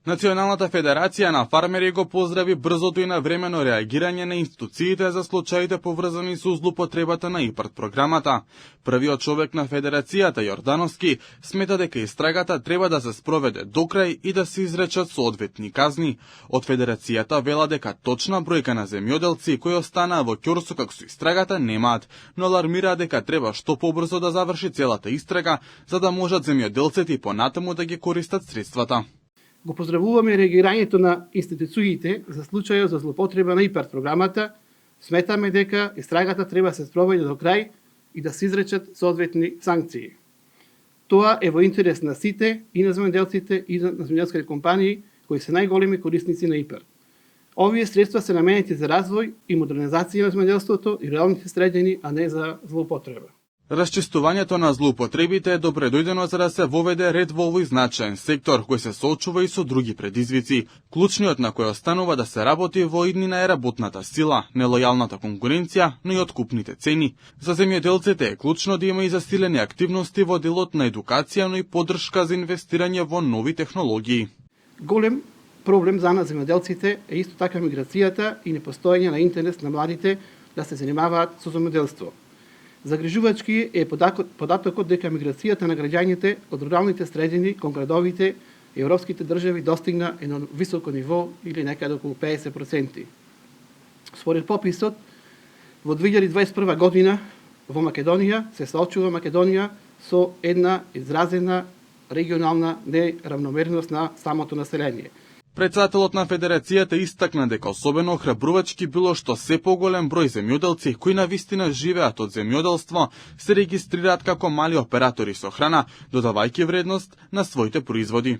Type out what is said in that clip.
Националната федерација на фармери го поздрави брзото и навремено реагирање на институциите за случаите поврзани со злоупотребата на ИПАРД програмата. Првиот човек на федерацијата, Јордановски, смета дека истрагата треба да се спроведе до крај и да се изречат соодветни казни. Од федерацијата вела дека точна бројка на земјоделци кои останаа во ќорсокак со истрагата немаат, но алармира дека треба што побрзо да заврши целата истрага, за да можат земјоделците и понатаму да ги користат средствата. Го поздравуваме реагирањето на институциите за случајот за злоупотреба на ИПАРД програмата. Сметаме дека истрагата треба да се спроведе до крај и да се изречат соодветни санкции. Тоа е во интерес на сите, и на земјоделците, и на земјоделските компании, кои се најголеми корисници на ИПАРД. Овие средства се наменети за развој и модернизација на земјоделството и руралните средини, а не за злоупотреба. Расчистувањето на злоупотребите е добре дојдено за да се воведе ред во овој значаен сектор, кој се соочува и со други предизвици. Клучниот на кој останува да се работи во иднина е работната сила, нелојалната конкуренција, но и откупните цени. За земјоделците е клучно да има и засилени активности во делот на едукација, но и поддршка за инвестирање во нови технологии. Голем проблем за нас земјоделците е исто така миграцијата и непостоење на интерес на младите да се занимаваат со земјоделство. Загрижувачки е податокот дека миграцијата на граѓаните од руралните средини кон градовите и европските држави достигна едно високо ниво или некаде околу 50%. Според пописот, во 2021 година во Македонија се соочува Македонија со една изразена регионална неравномерност на самото население. Председателот на федерацијата истакна дека особено охрабрувачки било што се поголем број земјоделци кои навистина живеат од земјоделство се регистрираат како мали оператори со храна, додавајќи вредност на своите производи.